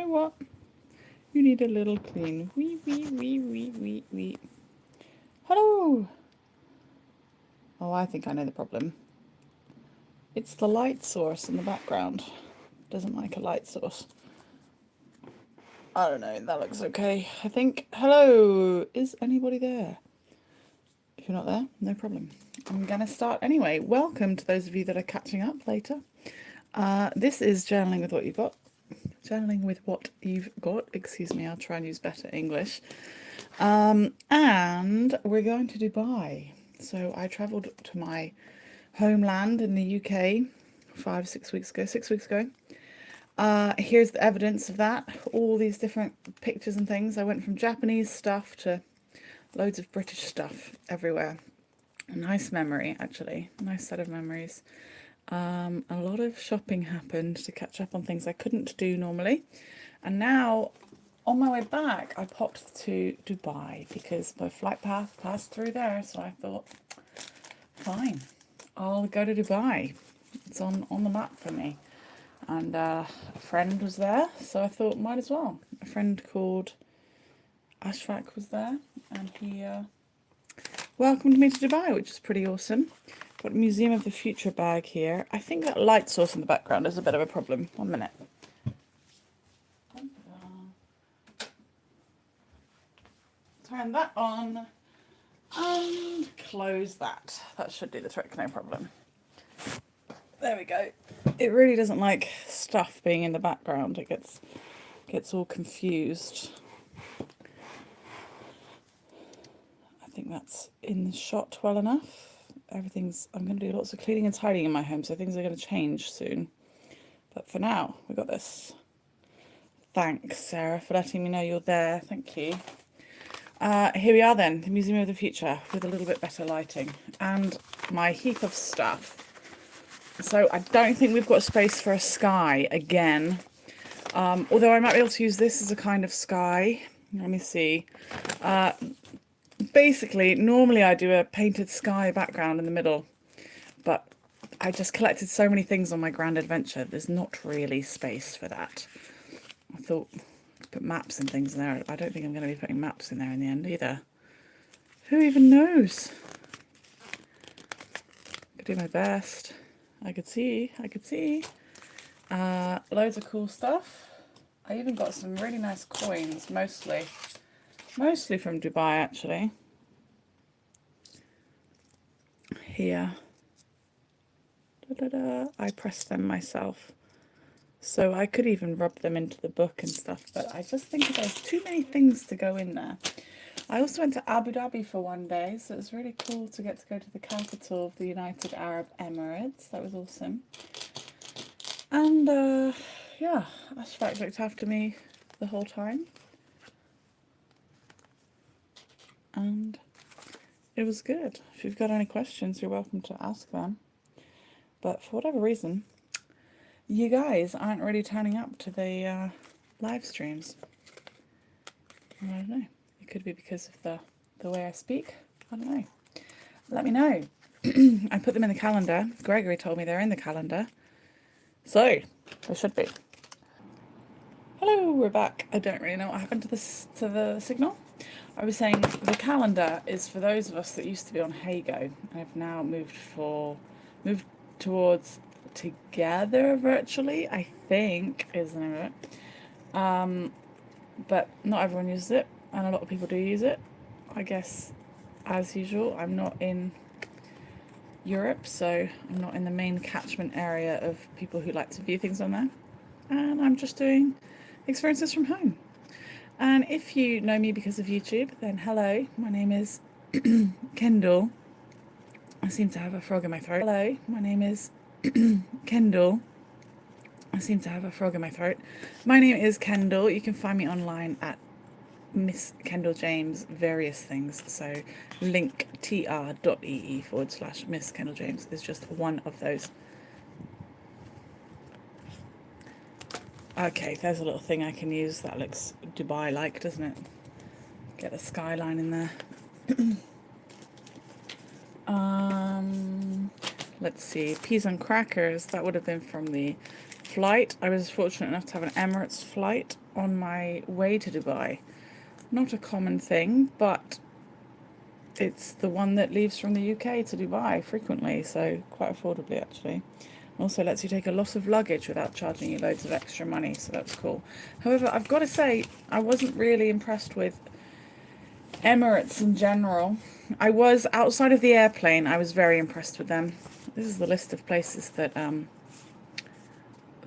know what? You need a little clean. Wee, wee, wee, wee, wee, wee. Hello! Oh, I think I know the problem. It's the light source in the background. Doesn't like a light source. I don't know, that looks okay, I think. Hello! Is anybody there? If you're not there, no problem. I'm gonna start anyway. Welcome to those of you that are catching up later. This is Journaling with What You've Got. Journaling with What You've Got. Excuse me, I'll try and use better English. And we're going to Dubai. So I travelled to my homeland in the UK 6 weeks ago. Here's the evidence of that. All these different pictures and things. I went from Japanese stuff to loads of British stuff everywhere. A nice memory, actually. Nice set of memories. A lot of shopping happened to catch up on things I couldn't do normally. And now, on my way back, I popped to Dubai because my flight path passed through there. So I thought, fine, I'll go to Dubai. It's on the map for me. And a friend was there, so I thought, might as well. A friend called Ashfaq was there, and he welcomed me to Dubai, which is pretty awesome. Got a Museum of the Future bag here. I think that light source in the background is a bit of a problem. 1 minute. Turn that on and close that. That should do the trick, no problem. There we go. It really doesn't like stuff being in the background. It gets all confused. I think that's in the shot well enough. I'm going to do lots of cleaning and tidying in my home, so things are going to change soon. But for now, we got this. Thanks, Sarah, for letting me know you're there. Thank you. Here we are then, the Museum of the Future, with a little bit better lighting. And my heap of stuff. So I don't think we've got space for a sky again. Although I might be able to use this as a kind of sky. Let me see. Basically, normally I do a painted sky background in the middle, but I just collected so many things on my grand adventure, there's not really space for that. I thought put maps and things in there. I don't think I'm going to be putting maps in there in the end either. Who even knows? Could do my best. I could see. Loads of cool stuff. I even got some really nice coins, mostly from Dubai, actually. Here. I pressed them myself. So I could even rub them into the book and stuff, but I just think there's too many things to go in there. I also went to Abu Dhabi for 1 day, so it was really cool to get to go to the capital of the United Arab Emirates. That was awesome. And yeah, Ashfaq looked after me the whole time. And it was good. If you've got any questions, you're welcome to ask them. But for whatever reason, you guys aren't really turning up to the live streams. I don't know. It could be because of the way I speak. I don't know. Let me know. I put them in the calendar. Gregory told me they're in the calendar. So, they should be. Hello, we're back. I don't really know what happened to the signal. I was saying the calendar is for those of us that used to be on Heygo. I've now moved towards Together virtually, I think is the name of it. But not everyone uses it, and a lot of people do use it. I guess, as usual, I'm not in Europe, so I'm not in the main catchment area of people who like to view things on there. And I'm just doing experiences from home. And if you know me because of YouTube, then hello, my name is Kendall. I seem to have a frog in my throat. Hello, my name is Kendall. I seem to have a frog in my throat. My name is Kendall. You can find me online at Miss Kendall James, various things. So linktr.ee/Miss Kendall James is just one of those. Okay, there's a little thing I can use that looks Dubai-like, doesn't it? Get a skyline in there. Let's see, peas and crackers. That would have been from the flight. I was fortunate enough to have an Emirates flight on my way to Dubai. Not a common thing, but it's the one that leaves from the UK to Dubai frequently, so quite affordably actually. Also lets you take a lot of luggage without charging you loads of extra money, so that's cool. However, I've got to say, I wasn't really impressed with Emirates in general. I was, outside of the airplane, I was very impressed with them. This is the list of places that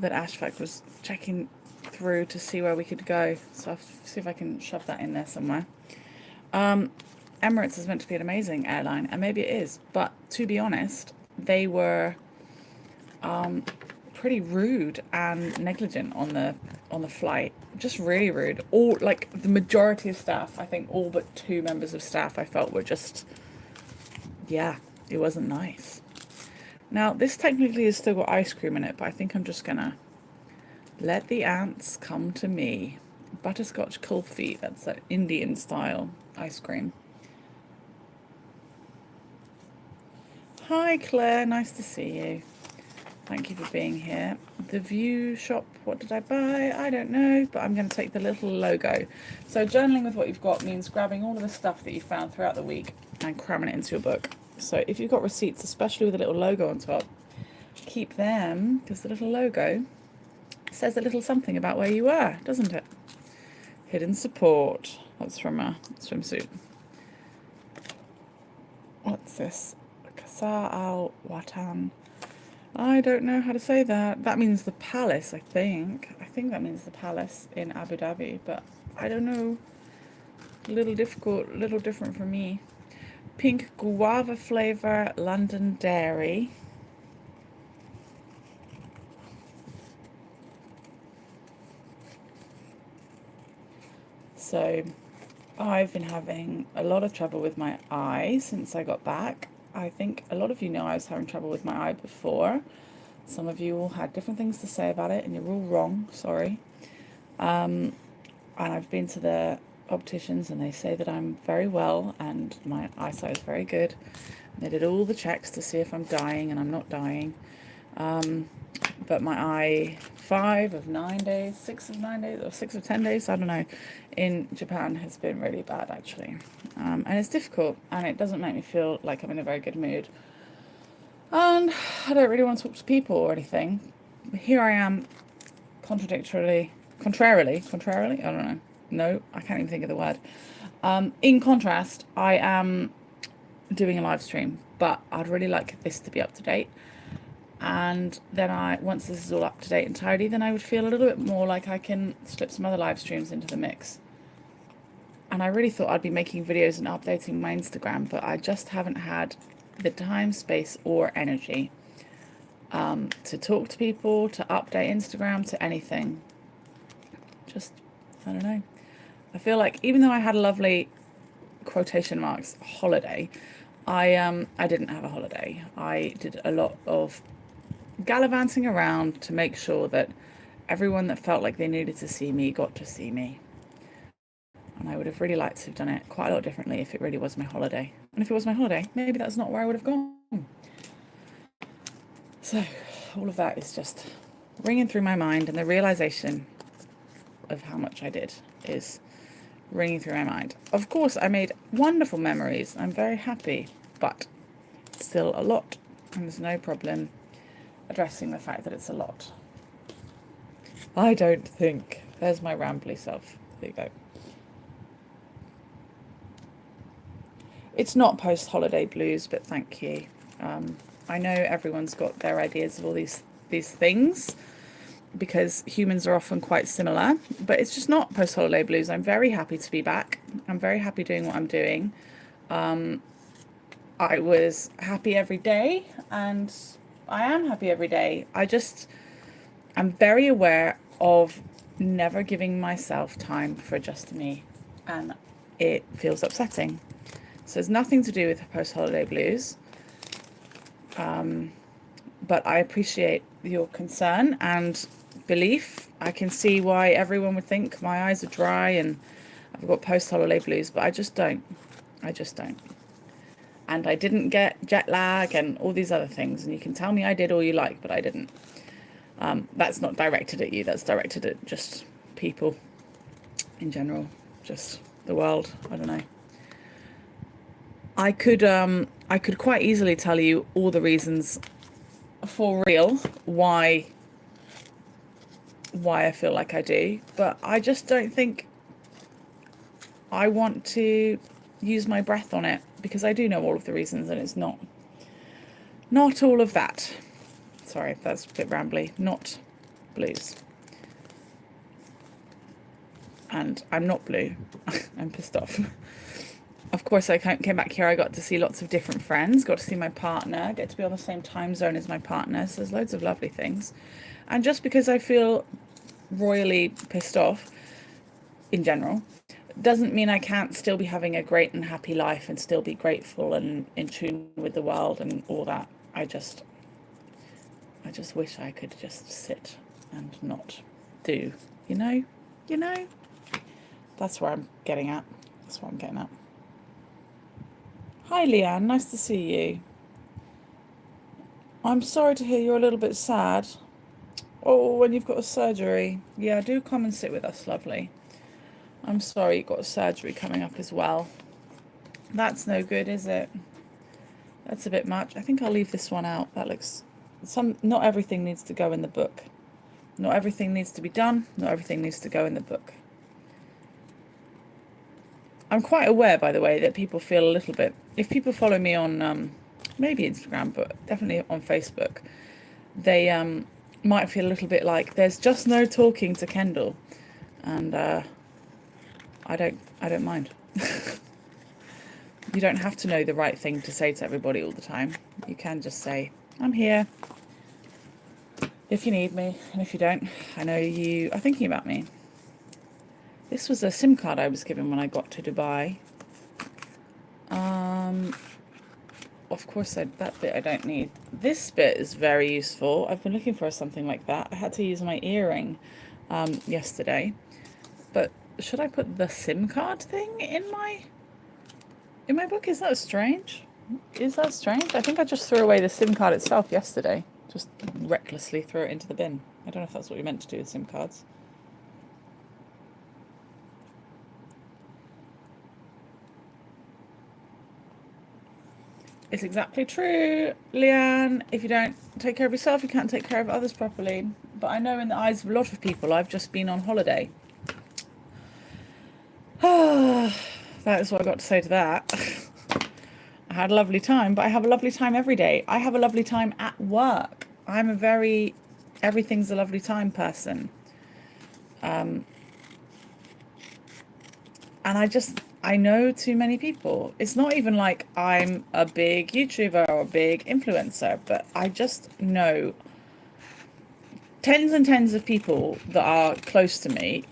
that Ashfaq was checking through to see where we could go. So I'll see if I can shove that in there somewhere. Emirates is meant to be an amazing airline, and maybe it is, but to be honest, they were pretty rude and negligent on the flight. Just really rude. All, like, the majority of staff, I think all but 2 members of staff I felt were just, yeah, it wasn't nice. Now, this technically has still got ice cream in it, but I think I'm just gonna let the ants come to me. Butterscotch kulfi, that's an Indian style ice cream. Hi Claire, nice to see you. Thank you for being here. The View shop, what did I buy? I don't know, but I'm going to take the little logo. So journaling with what you've got means grabbing all of the stuff that you found throughout the week and cramming it into your book. So if you've got receipts, especially with a little logo on top, keep them, because the little logo says a little something about where you were, doesn't it? Hidden support. That's from a swimsuit. What's this? Qasar Al Watan. I don't know how to say that. That means the palace, I think. I think that means the palace in Abu Dhabi, but I don't know. A little difficult, a little different for me. Pink guava flavour, London Dairy. So I've been having a lot of trouble with my eye since I got back. I think a lot of you know I was having trouble with my eye before. Some of you all had different things to say about it, and you're all wrong, sorry. And I've been to the opticians, and they say that I'm very well, and my eyesight is very good. They did all the checks to see if I'm dying, and I'm not dying. But my eye, 5 of 9 days, 6 of 9 days, or 6 of 10 days, I don't know, in Japan has been really bad actually. And it's difficult, and it doesn't make me feel like I'm in a very good mood. And I don't really want to talk to people or anything. Here I am, contrarily, I don't know. No, I can't even think of the word. In contrast, I am doing a live stream, but I'd really like this to be up to date. And then once this is all up to date and tidy, then I would feel a little bit more like I can slip some other live streams into the mix. And I really thought I'd be making videos and updating my Instagram, but I just haven't had the time, space, or energy to talk to people, to update Instagram, to anything. Just, I don't know. I feel like even though I had a lovely, quotation marks, holiday, I didn't have a holiday. I did a lot of gallivanting around to make sure that everyone that felt like they needed to see me got to see me. And I would have really liked to have done it quite a lot differently if it really was my holiday. And if it was my holiday, maybe that's not where I would have gone. So all of that is just ringing through my mind, and the realization of how much I did is ringing through my mind. Of course, I made wonderful memories. I'm very happy, but it's still a lot, and there's no problem addressing the fact that it's a lot. I don't think. There's my rambly self. There you go. It's not post-holiday blues, but thank you. I know everyone's got their ideas of all these things, because humans are often quite similar, but it's just not post-holiday blues. I'm very happy to be back. I'm very happy doing what I'm doing. I was happy every day, and I am happy every day. I'm very aware of never giving myself time for just me, and it feels upsetting. So it's nothing to do with post-holiday blues. But I appreciate your concern and belief. I can see why everyone would think my eyes are dry and I've got post-holiday blues, but I just don't. And I didn't get jet lag and all these other things, and you can tell me I did all you like, but I didn't. That's not directed at you, that's directed at just people in general, just the world. I don't know. I could quite easily tell you all the reasons for real why I feel like I do, but I just don't think I want to use my breath on it, because I do know all of the reasons, and it's not all of that. Sorry, that's a bit rambly. Not blues. And I'm not blue. I'm pissed off. Of course, I came back here. I got to see lots of different friends, got to see my partner, get to be on the same time zone as my partner. So there's loads of lovely things. And just because I feel royally pissed off in general doesn't mean I can't still be having a great and happy life and still be grateful and in tune with the world and all that. I just wish I could just sit and not do, you know? That's where I'm getting at. Hi, Leanne. Nice to see you. I'm sorry to hear you're a little bit sad. Oh, when you've got a surgery. Yeah, do come and sit with us, lovely. I'm sorry you've got a surgery coming up as well. That's no good, is it? That's a bit much. I think I'll leave this one out. That looks... Not everything needs to go in the book. Not everything needs to be done. Not everything needs to go in the book. I'm quite aware, by the way, that people feel a little bit... If people follow me on maybe Instagram, but definitely on Facebook, they might feel a little bit like there's just no talking to Kendall. And I don't mind. You don't have to know the right thing to say to everybody all the time. You can just say, I'm here if you need me, and if you don't, I know you are thinking about me. This was a SIM card I was given when I got to Dubai. Of course, that bit I don't need. This bit is very useful. I've been looking for something like that. I had to use my earring yesterday. But should I put the SIM card thing in my book? Is that strange? I think I just threw away the SIM card itself yesterday. Just recklessly threw it into the bin. I don't know if that's what we meant to do with SIM cards. It's exactly true, Leanne. If you don't take care of yourself, you can't take care of others properly. But I know in the eyes of a lot of people, I've just been on holiday. That is what I got to say to that. I had a lovely time, but I have a lovely time every day. I have a lovely time at work. I'm a very everything's a lovely time person. And I know too many people. It's not even like I'm a big YouTuber or a big influencer, but I just know tens and tens of people that are close to me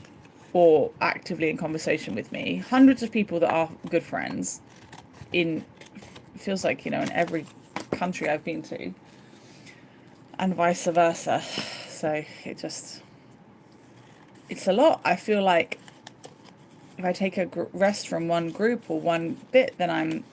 or actively in conversation with me, hundreds of people that are good friends feels like, in every country I've been to, and vice versa. So it's a lot. I feel like if I take a rest from one group or one bit, then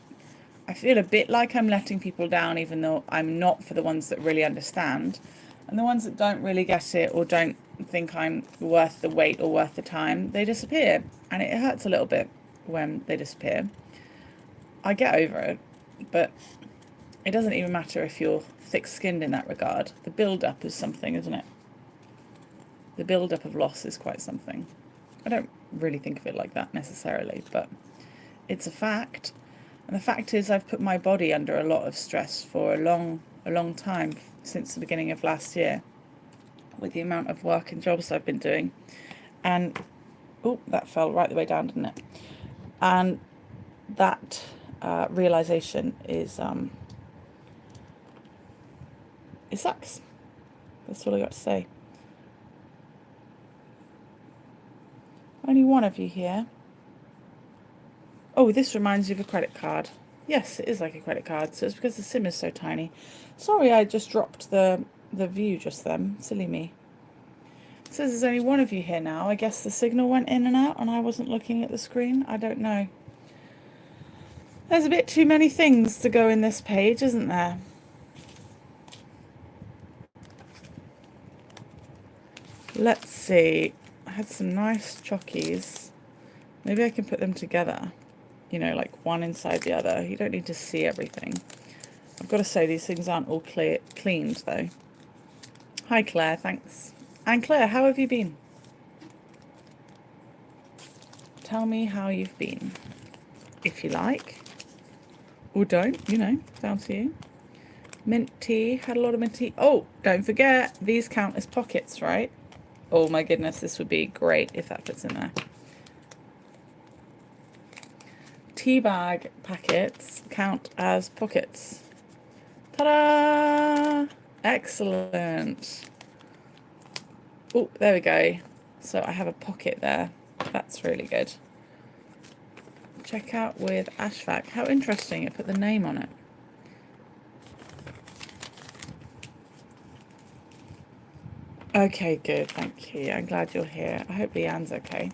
I feel a bit like I'm letting people down, even though I'm not, for the ones that really understand. And the ones that don't really get it or don't think I'm worth the wait or worth the time, they disappear. And it hurts a little bit when they disappear. I get over it, but it doesn't even matter if you're thick-skinned in that regard. The build-up is something, isn't it? The build-up of loss is quite something. I don't really think of it like that necessarily, but it's a fact. And the fact is, I've put my body under a lot of stress for a long time, since the beginning of last year, with the amount of work and jobs I've been doing. And that fell right the way down, didn't it? And that realization is it sucks. That's all I got to say. Only one of you here. Oh, this reminds you of a credit card. Yes, it is like a credit card. So it's because the SIM is so tiny. Sorry, I just dropped the view just then. Silly me. It says there's only one of you here now. I guess the signal went in and out and I wasn't looking at the screen. I don't know. There's a bit too many things to go in this page, isn't there? Let's see. I had some nice chockies. Maybe I can put them together. You know, like one inside the other. You don't need to see everything. I've got to say, these things aren't all cleaned, though. Hi, Claire. Thanks. And Claire, how have you been? Tell me how you've been. If you like. Or don't, you know, down to you. Mint tea. Had a lot of mint tea. Oh, don't forget, these count as pockets, right? Oh my goodness, this would be great if that fits in there. Tea bag packets count as pockets. Ta-da! Excellent. Oh, there we go. So I have a pocket there. That's really good. Check out with Ashvac. How interesting, it put the name on it. Okay, good, thank you. I'm glad you're here. I hope Leanne's okay.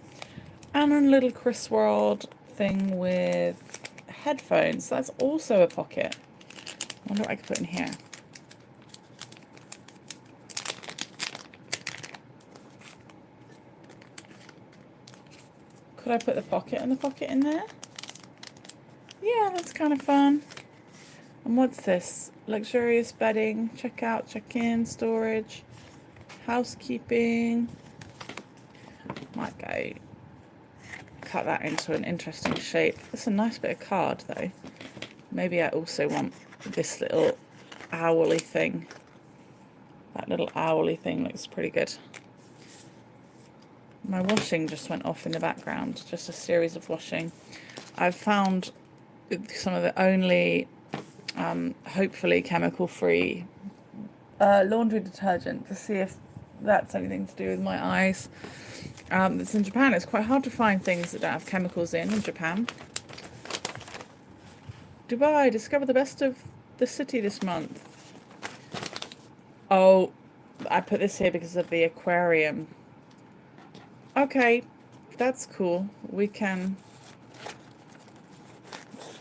And a little Chris World thing with headphones. That's also a pocket. I wonder what I could put in here. Could I put the pocket and the pocket in there? Yeah, that's kind of fun. And what's this? Luxurious bedding, check out, check in, storage, housekeeping. Might go cut that into an interesting shape. It's a nice bit of card though. Maybe I also want this little owly thing. That little owly thing looks pretty good. My washing just went off in the background, just a series of washing. I've found some of the only hopefully chemical-free laundry detergent to see if that's anything to do with my eyes. It's in Japan. It's quite hard to find things that don't have chemicals in Japan. Dubai, discover the best of the city this month. Oh, I put this here because of the aquarium. Okay, that's cool. We can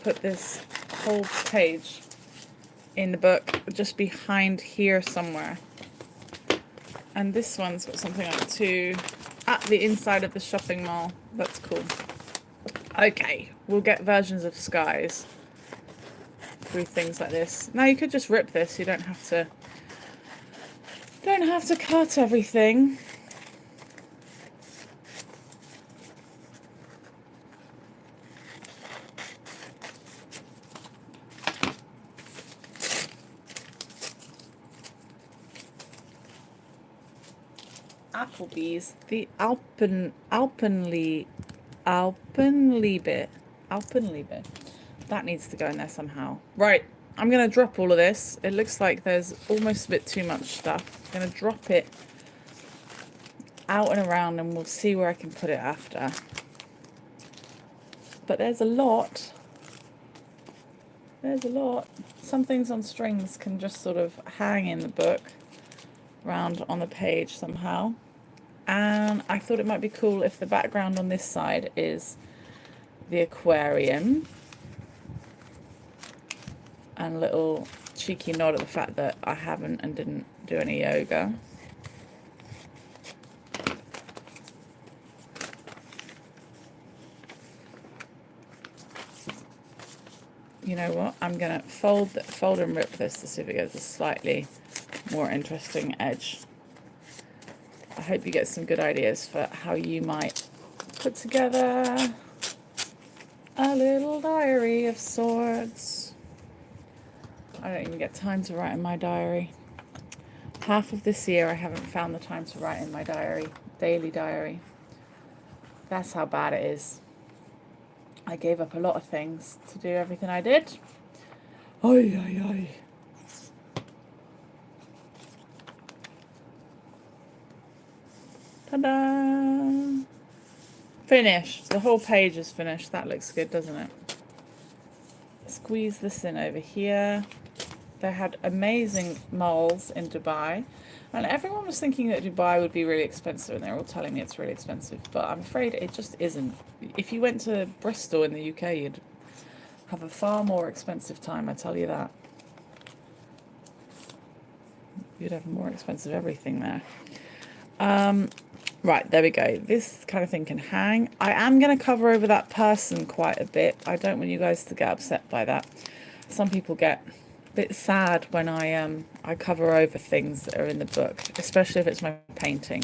put this whole page in the book just behind here somewhere. And this one's got something like two at the inside of the shopping mall. That's cool. Okay, we'll get versions of skies through things like this. Now you could just rip this. You don't have to cut everything. Applebee's, the Alpenliebe. That needs to go in there somehow. Right, I'm going to drop all of this. It looks like there's almost a bit too much stuff. I'm going to drop it out and around and we'll see where I can put it after. But there's a lot. There's a lot. Some things on strings can just sort of hang in the book around on the page somehow. And I thought it might be cool if the background on this side is the aquarium. And a little cheeky nod at the fact that I haven't and didn't do any yoga. You know what? I'm going to fold and rip this to see if it gets a slightly more interesting edge. I hope you get some good ideas for how you might put together a little diary of sorts. I don't even get time to write in my diary. Half of this year I haven't found the time to write in my diary, daily diary. That's how bad it is. I gave up a lot of things to do everything I did. Oy, oy, oy. Ta-da! Finished. The whole page is finished. That looks good, doesn't it? Squeeze this in over here. They had amazing malls in Dubai. And everyone was thinking that Dubai would be really expensive, and they're all telling me it's really expensive. But I'm afraid it just isn't. If you went to Bristol in the UK, you'd have a far more expensive time, I tell you that. You'd have more expensive everything there. Right, there we go. This kind of thing can hang. I am going to cover over that person quite a bit. I don't want you guys to get upset by that. Some people get a bit sad when I cover over things that are in the book, especially if it's my painting.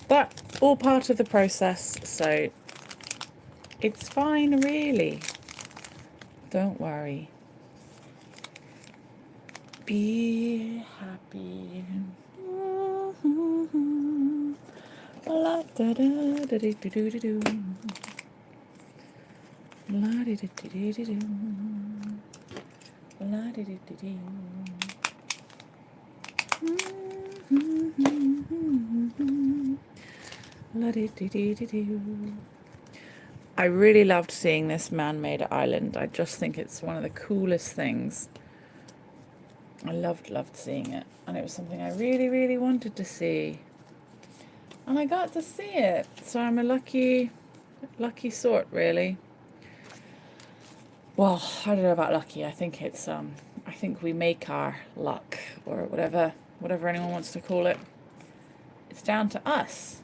But all part of the process, so it's fine, really. Don't worry. Be happy. La da da da do do do do. La di di di di do. La di di di do. La di di di di do. I really loved seeing this man-made island. I just think it's one of the coolest things. I loved seeing it, and it was something I really wanted to see. And I got to see it, so I'm a lucky sort, really. Well, I don't know about lucky. I think it's I think we make our luck, or whatever anyone wants to call it. It's down to us.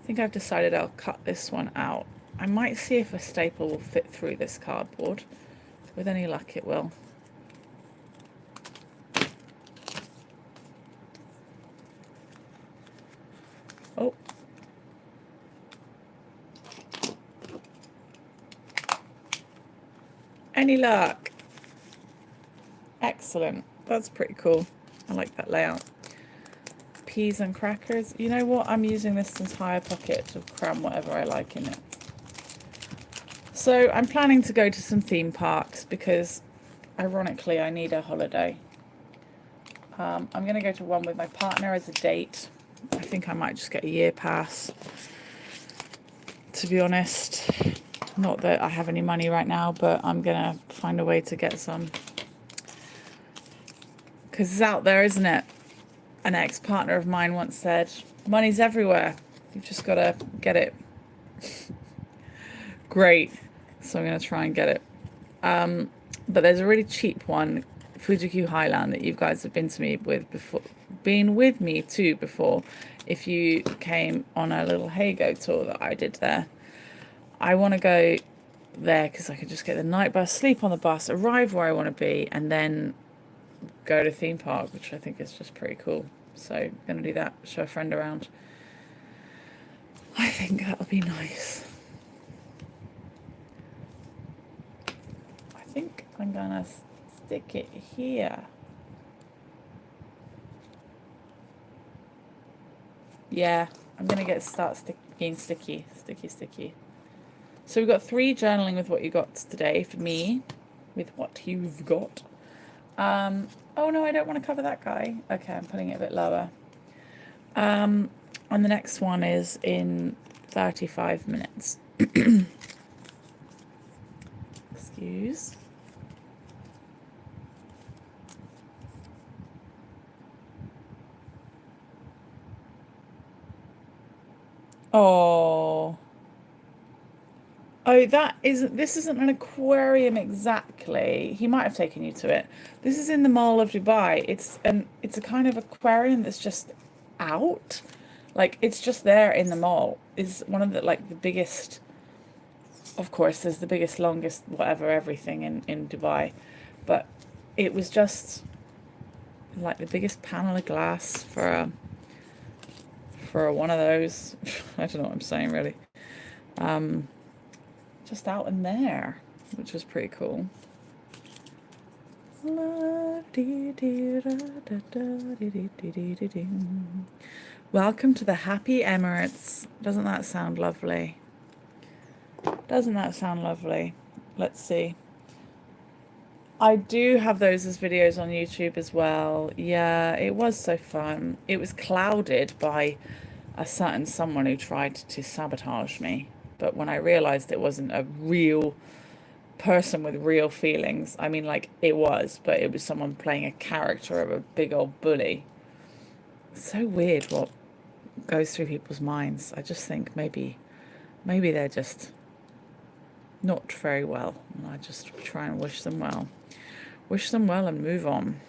I think I've decided I'll cut this one out. I might see if a staple will fit through this cardboard. With any luck, it will. Oh. Any luck? Excellent. That's pretty cool. I like that layout. Peas and crackers. You know what? I'm using this entire pocket to cram whatever I like in it. So I'm planning to go to some theme parks because, ironically, I need a holiday. I'm going to go to one with my partner as a date. I think I might just get a year pass, to be honest. Not that I have any money right now, but I'm going to find a way to get some. Because it's out there, isn't it? An ex-partner of mine once said, money's everywhere. You've just got to get it. Great. So I'm going to try and get it. But there's a really cheap one, Fuji-Q Highland, that you guys have been with me to before. If you came on a little Heygo tour that I did there. I want to go there because I could just get the night bus, sleep on the bus, arrive where I want to be, and then go to theme park, which I think is just pretty cool. So I'm going to do that, show a friend around. I think that'll be nice. I think I'm going to stick it here. Yeah, I'm going to start being sticky. So we've got 3 journaling with what you got today for me, with what you've got. Oh no, I don't want to cover that guy. Okay, I'm putting it a bit lower. And the next one is in 35 minutes. Excuse. Oh. Oh, this isn't an aquarium exactly. He might have taken you to it. This is in the Mall of Dubai. It's a kind of aquarium that's just out. Like, it's just there in the mall. It's one of the, like, the biggest, of course, there's the biggest, longest, whatever, everything in Dubai. But it was just like the biggest panel of glass for one of those. I don't know what I'm saying, really. Just out in there, which was pretty cool. Welcome to the Happy Emirates. Doesn't that sound lovely? Doesn't that sound lovely? Let's see. I do have those as videos on YouTube as well. Yeah, it was so fun. It was clouded by a certain someone who tried to sabotage me. But when I realized it wasn't a real person with real feelings, I mean, like, it was, but it was someone playing a character of a big old bully. It's so weird what goes through people's minds. I just think maybe they're just not very well, and I just try and wish them well and move on.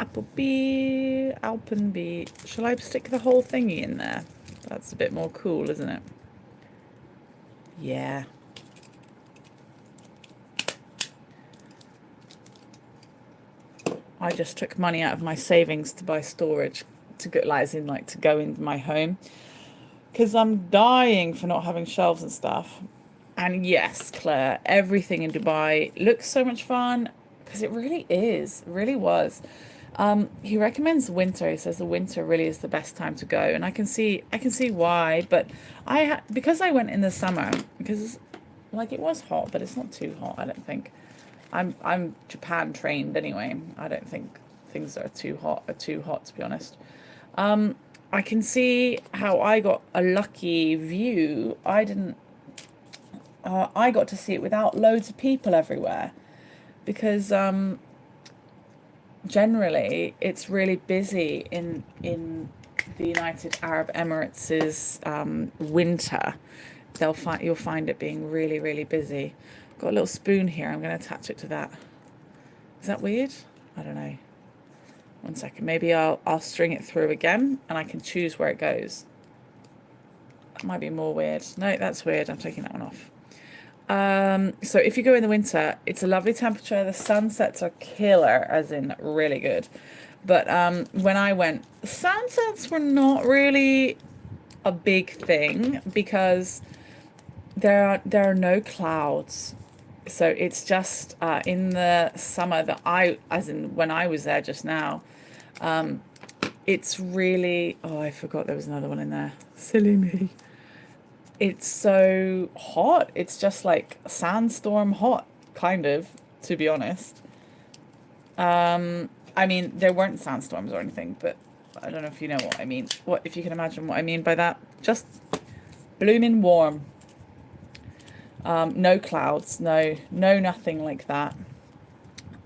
Applebee, Alpenbee. Shall I stick the whole thingy in there? That's a bit more cool, isn't it? Yeah. I just took money out of my savings to buy storage to go, like, as in, like, to go in my home, because I'm dying for not having shelves and stuff. And yes, Claire, everything in Dubai looks so much fun because it really is, it really was. He recommends winter. He says the winter really is the best time to go, and I can see why. But because I went in the summer, because like it was hot, but it's not too hot. I don't think. I'm Japan trained anyway. I don't think things are too hot to be honest. I can see how I got a lucky view. I got to see it without loads of people everywhere because generally it's really busy in the United Arab Emirates' winter. You'll find it being really, really busy. Got a little spoon here. I'm going to attach it to that. Is that weird? I don't know. One second. Maybe I'll string it through again and I can choose where it goes. That might be more weird. No, that's weird. I'm taking that one off. So if you go in the winter, it's a lovely temperature. The sunsets are killer, as in really good. But when I went, sunsets were not really a big thing because there are no clouds. So it's just in the summer as in when I was there just now, it's really, oh, I forgot there was another one in there. Silly me. It's so hot. It's just like sandstorm hot, kind of, to be honest. I mean, there weren't sandstorms or anything, but I don't know if you know what I mean. What, if you can imagine what I mean by that? Just blooming warm. No clouds, no nothing like that.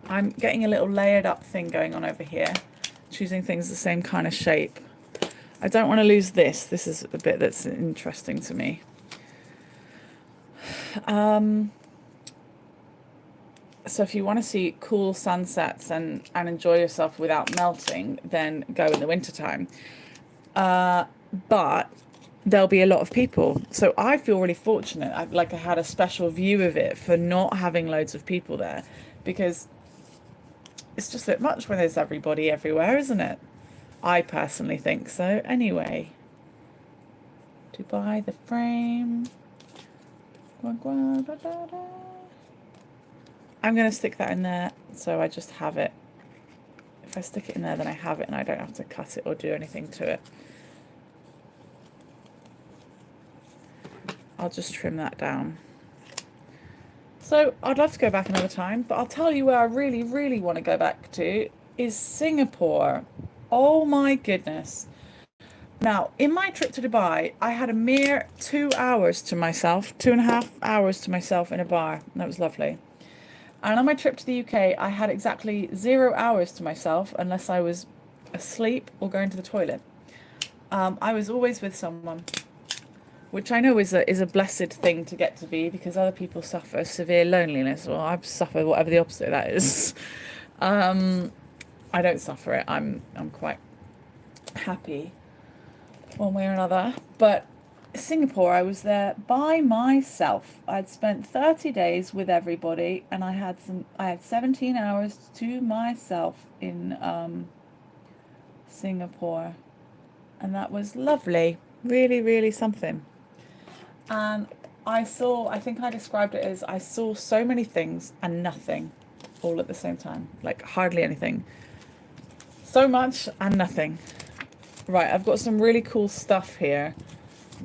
I'm getting a little layered up thing going on over here, choosing things the same kind of shape. I don't want to lose this. This is a bit that's interesting to me. So if you want to see cool sunsets and enjoy yourself without melting, then go in the wintertime. But there'll be a lot of people. So I feel really fortunate. I had a special view of it for not having loads of people there, because it's just a bit much when there's everybody everywhere, isn't it? I personally think so. Anyway, Dubai, the frame. I'm going to stick that in there, so I just have it. If I stick it in there, then I have it and I don't have to cut it or do anything to it. I'll just trim that down. So I'd love to go back another time, but I'll tell you where I really, really want to go back to is Singapore. Oh my goodness. Now, in my trip to Dubai, I had a mere 2 hours to myself, 2.5 hours to myself in a bar. And that was lovely. And on my trip to the UK, I had exactly 0 hours to myself unless I was asleep or going to the toilet. I was always with someone, which I know is a blessed thing to get to be, because other people suffer severe loneliness. Well, I suffer whatever the opposite of that is. I don't suffer it. I'm quite happy one way or another. But Singapore, I was there by myself. I'd spent 30 days with everybody, and I had 17 hours to myself in Singapore, and that was lovely. Really, really something. And I think I described it as I saw so many things and nothing all at the same time, like hardly anything. So much and nothing. Right, I've got some really cool stuff here.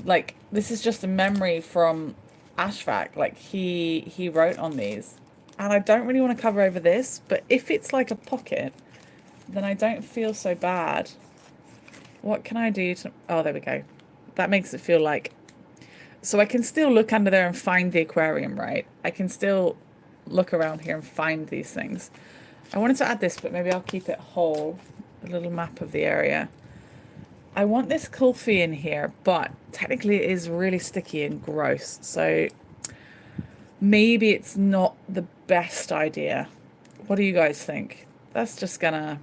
Like, this is just a memory from Ashfaq. Like, he wrote on these. And I don't really want to cover over this, but if it's like a pocket, then I don't feel so bad. What can I do to... Oh, there we go. That makes it feel like... So I can still look under there and find the aquarium, right? I can still look around here and find these things. I wanted to add this, but maybe I'll keep it whole. A little map of the area. I want this kulfi in here, but technically it is really sticky and gross. So maybe it's not the best idea. What do you guys think? That's just gonna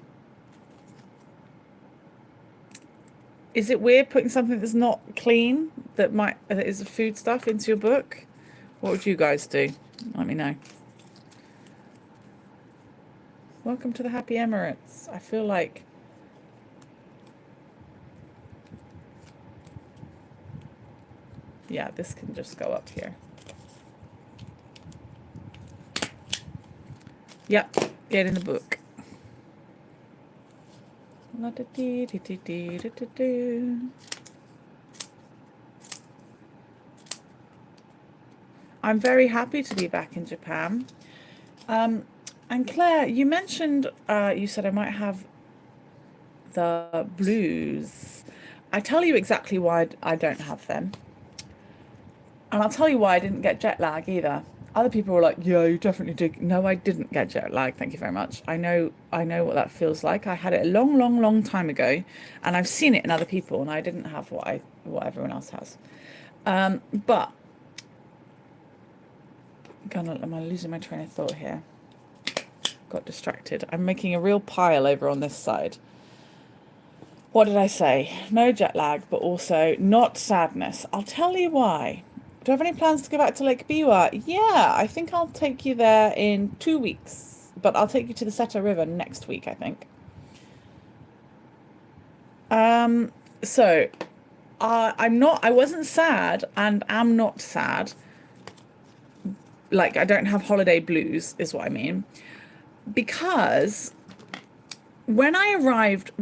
Is it weird putting something that's not clean, that is food stuff, into your book? What would you guys do? Let me know. Welcome to the Happy Emirates. I feel like... Yeah, this can just go up here. Yep, get in the book. I'm very happy to be back in Japan. And Claire, you mentioned, you said I might have the blues. I tell you exactly why I don't have them. And I'll tell you why I didn't get jet lag either. Other people were like, yeah, you definitely did. No, I didn't get jet lag. Thank you very much. I know what that feels like. I had it a long, long, long time ago, and I've seen it in other people, and I didn't have what everyone else has. But am I losing my train of thought here? Got distracted. I'm making a real pile over on this side. What did I say? No jet lag, but also not sadness. I'll tell you why. Do you have any plans to go back to Lake Biwa? Yeah, I think I'll take you there in 2 weeks, but I'll take you to the Seta River next week, I think. So I wasn't sad, and am not sad. Like, I don't have holiday blues, is what I mean. Because when I arrived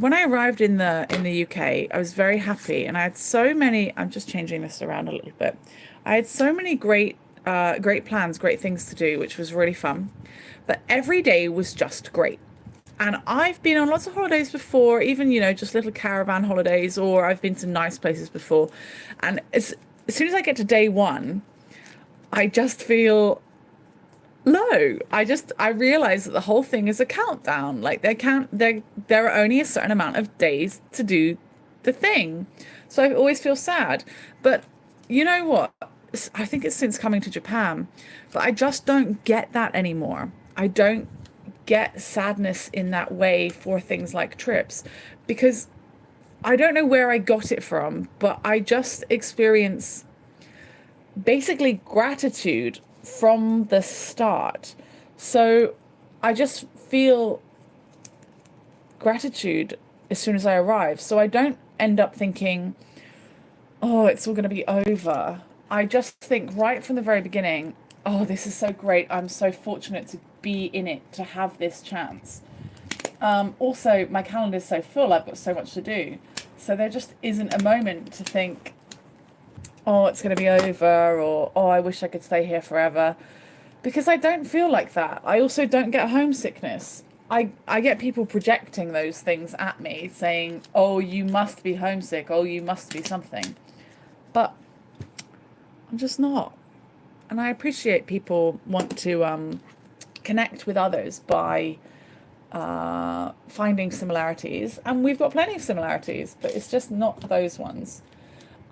in the UK, I was very happy, and I had so many. I'm just changing this around a little bit. I had so many great plans, great things to do, which was really fun. But every day was just great. And I've been on lots of holidays before, even, just little caravan holidays, or I've been to nice places before. And as soon as I get to day one, I just feel low. I realize that the whole thing is a countdown. Like, there are only a certain amount of days to do the thing. So I always feel sad. But you know what? I think it's since coming to Japan, but I just don't get that anymore. I don't get sadness in that way for things like trips, because I don't know where I got it from, but I just experience basically gratitude from the start. So I just feel gratitude as soon as I arrive. So I don't end up thinking, oh, it's all going to be over. I just think right from the very beginning, oh, this is so great. I'm so fortunate to be in it, to have this chance. Also, my calendar is so full. I've got so much to do. So there just isn't a moment to think, oh, it's going to be over, or, oh, I wish I could stay here forever. Because I don't feel like that. I also don't get homesickness. I get people projecting those things at me, saying, oh, you must be homesick. Oh, you must be something. But I'm just not. And I appreciate people want to connect with others by finding similarities. And we've got plenty of similarities, but it's just not those ones.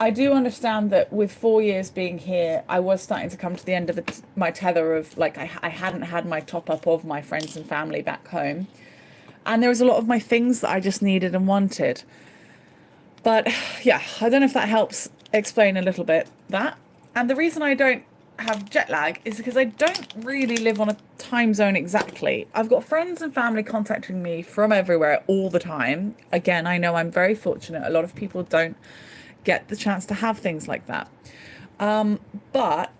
I do understand that with 4 years being here, I was starting to come to the end of my tether of, like, I hadn't had my top up of my friends and family back home. And there was a lot of my things that I just needed and wanted. But yeah, I don't know if that helps explain a little bit that. And the reason I don't have jet lag is because I don't really live on a time zone exactly. I've got friends and family contacting me from everywhere all the time. Again, I know I'm very fortunate. A lot of people don't get the chance to have things like that. But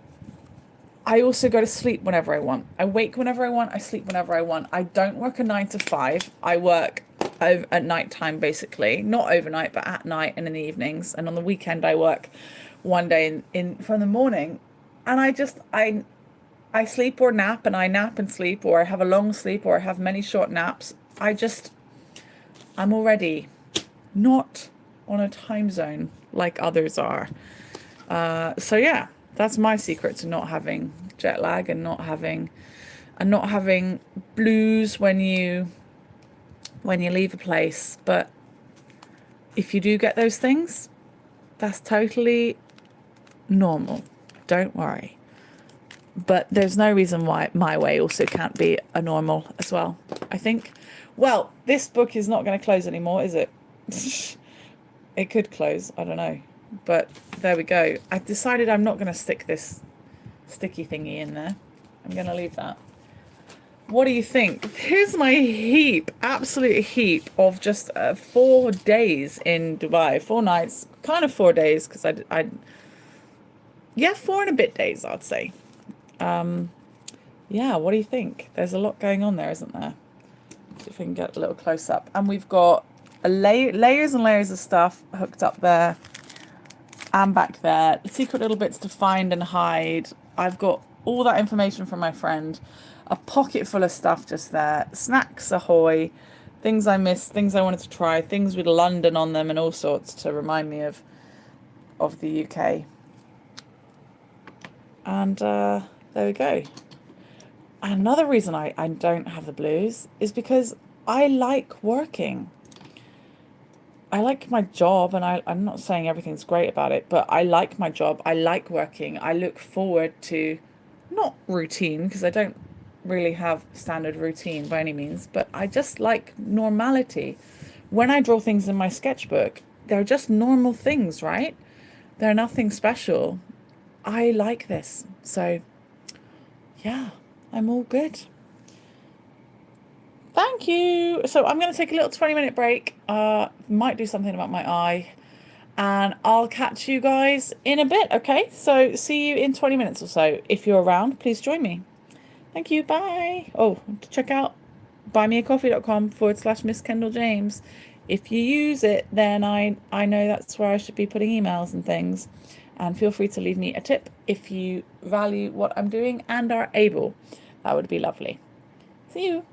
I also go to sleep whenever I want. I wake whenever I want. I sleep whenever I want. I don't work a 9 to 5. I work at night time, basically. Not overnight, but at night and in the evenings. And on the weekend, I work one day in from the morning. And I sleep or nap, and I nap and sleep, or I have a long sleep, or I have many short naps. I'm already not on a time zone like others are. So yeah, that's my secret to not having jet lag and not having blues when you leave a place. But if you do get those things, that's totally normal. Don't worry. But there's no reason why my way also can't be a normal as well, I think. Well, this book is not going to close anymore, is it? It could close, I don't know. But there we go. I decided I'm not going to stick this sticky thingy in there. I'm going to leave that. What do you think? Here's my heap, absolute heap of just 4 days in Dubai. 4 nights, kind of 4 days, because yeah, 4 and a bit days, I'd say. Yeah, what do you think? There's a lot going on there, isn't there? See if we can get a little close up. And we've got layers and layers of stuff hooked up there and back there. Secret little bits to find and hide. I've got all that information from my friend. A pocket full of stuff just there. Snacks ahoy. Things I missed, things I wanted to try, things with London on them and all sorts to remind me of the UK. And there we go. Another reason I don't have the blues is because I like working. I like my job, and I'm not saying everything's great about it, but I like my job. I like working. I look forward to, not routine, because I don't really have standard routine by any means, but I just like normality. When I draw things in my sketchbook, they're just normal things, right? They're nothing special. I like this. So, yeah. I'm all good. Thank you. So I'm going to take a little 20-minute break. Might do something about my eye. And I'll catch you guys in a bit, okay? So see you in 20 minutes or so. If you're around, please join me. Thank you. Bye. Oh, check out buymeacoffee.com/Miss Kendall James. If you use it, then I know that's where I should be putting emails and things. And feel free to leave me a tip if you value what I'm doing and are able. That would be lovely. See you.